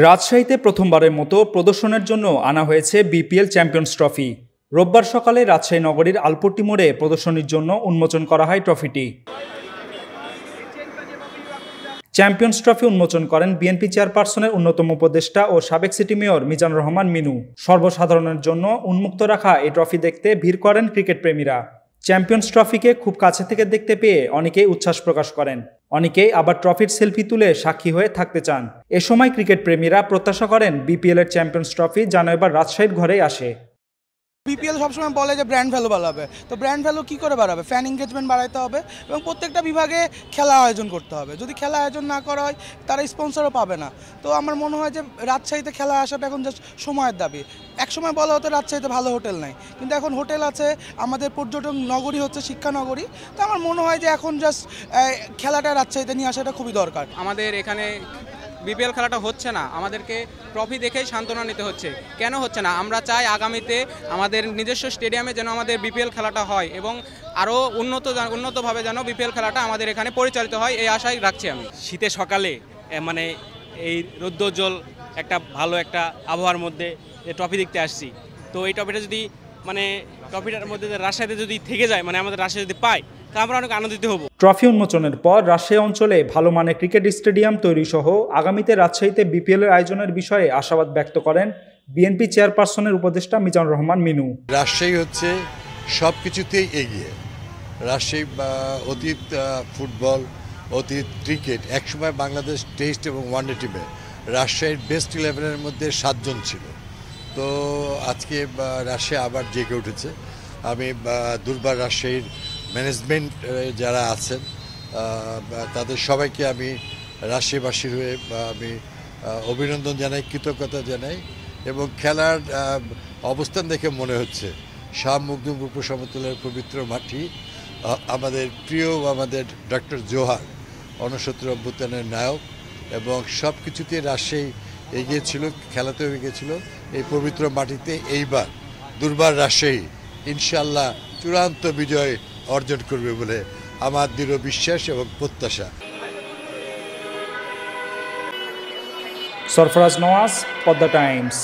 রাজশাহীতে প্রথমবারের মতো প্রদর্শনের জন্য আনা হয়েছে বিপিএল চ্যাম্পিয়ন্স ট্রফি। রোববার সকালে রাজশাহী নগরীর আলপট্টি মোড়ে প্রদর্শনীর জন্য উন্মোচন করা হয় ট্রফিটি। চ্যাম্পিয়ন্স ট্রফি উন্মোচন করেন বিএনপি চেয়ারপারসনের অন্যতম উপদেষ্টা ও সাবেক সিটি মেয়র মিজানুর রহমান মিনু। সর্বসাধারণের জন্য উন্মুক্ত রাখা এই ট্রফি দেখতে ভিড় করেন ক্রিকেট প্রেমীরা। চ্যাম্পিয়ন্স ট্রফিকে খুব কাছে থেকে দেখতে পেয়ে অনেকেই উচ্ছ্বাস প্রকাশ করেন, অনেকেই আবার ট্রফির সেলফি তুলে সাক্ষী হয়ে থাকতে চান। এ সময় ক্রিকেট প্রেমীরা প্রত্যাশা করেন বিপিএল এর চ্যাম্পিয়ন্স ট্রফি যেন এবার রাজশাহীর ঘরেই আসে। বিপিএল সবসময় বলে যে ব্র্যান্ড ভ্যালু বাড়াবে, তো ব্র্যান্ড ভ্যালু কী করে বাড়াবে? ফ্যান এঙ্গেজমেন্ট বাড়াইতে হবে এবং প্রত্যেকটা বিভাগে খেলা আয়োজন করতে হবে। যদি খেলা আয়োজন না করা হয় তারা স্পন্সরও পাবে না। তো আমার মনে হয় যে রাজশাহীতে খেলা আসাটা এখন জাস্ট সময়ের দাবি। একসময় বলা হতো রাজশাহীতে ভালো হোটেল নাই, কিন্তু এখন হোটেল আছে, আমাদের পর্যটন নগরী হচ্ছে শিক্ষা নগরী। তো আমার মনে হয় যে এখন জাস্ট খেলাটা রাজশাহীতে নিয়ে আসাটা খুবই দরকার। আমাদের এখানে বিপিএল খেলাটা হচ্ছে না, আমাদেরকে ট্রফি দেখেই সান্ত্বনা নিতে হচ্ছে। কেন হচ্ছে না? আমরা চাই আগামীতে আমাদের নিজস্ব স্টেডিয়ামে যেন আমাদের বিপিএল খেলাটা হয় এবং আরও উন্নতভাবে যেন বিপিএল খেলাটা আমাদের এখানে পরিচালিত হয়, এই আশাই রাখছি আমি। শীতের সকালে মানে এই রৌদ্রোজ্জ্বল একটা ভালো একটা আবহাওয়ার মধ্যে ট্রফি দেখতে আসছি। তো এই ট্রফিটা যদি ট্রফিটার মধ্যে রাজশাহীতে যদি থেকে যায়, আমাদের রাজশাহী যদি পাই, তা আমরা অনেক আনন্দিত হব। ট্রফি উন্মোচনের পর রাজশাহী অঞ্চলে ভালো মানের ক্রিকেট স্টেডিয়াম তৈরি সহ আগামীতে রাজশাহীতে বিপিএল এর আয়োজনের বিষয়ে আশাবাদ ব্যক্ত করেন বিএনপি চেয়ারপারসনের উপদেষ্টা মিজানুর রহমান মিনু। রাজশাহী হচ্ছে সব কিছুতেই এগিয়ে। রাজশাহী অতীত ফুটবল, অতীত ক্রিকেট, একসময় বাংলাদেশ টেস্ট এবং ওয়ানডে টিমে রাজশাহীর বেস্ট 11-এর মধ্যে 7 জন ছিল। তো আজকে রাজশাহী আবার জেগে উঠেছে। আমি দুর্বার রাজশাহীর ম্যানেজমেন্ট যারা আছেন তাদের সবাইকে আমি রাজশাহীবাসীর হয়ে আমি অভিনন্দন জানাই, কৃতজ্ঞতা জানাই। এবং খেলার অবস্থান দেখে মনে হচ্ছে শাহ মখদুম রূপ সমতুলের পবিত্র মাটি, আমাদের প্রিয় আমাদের ডক্টর জোহার 69 অভ্যুত্থানের নায়ক, এবং সব কিছুতে রাজশাহী এগিয়েছিল, খেলাতেও এগিয়েছিল। এই পবিত্র মাটিতে এইবার দুর্বার রাজশাহী ইনশাল্লাহ চূড়ান্ত বিজয় অর্জন করবে বলে আমার দৃঢ় বিশ্বাস এবং প্রত্যাশা। সরফরাজ নওয়াজ, পদ্মা টাইমস।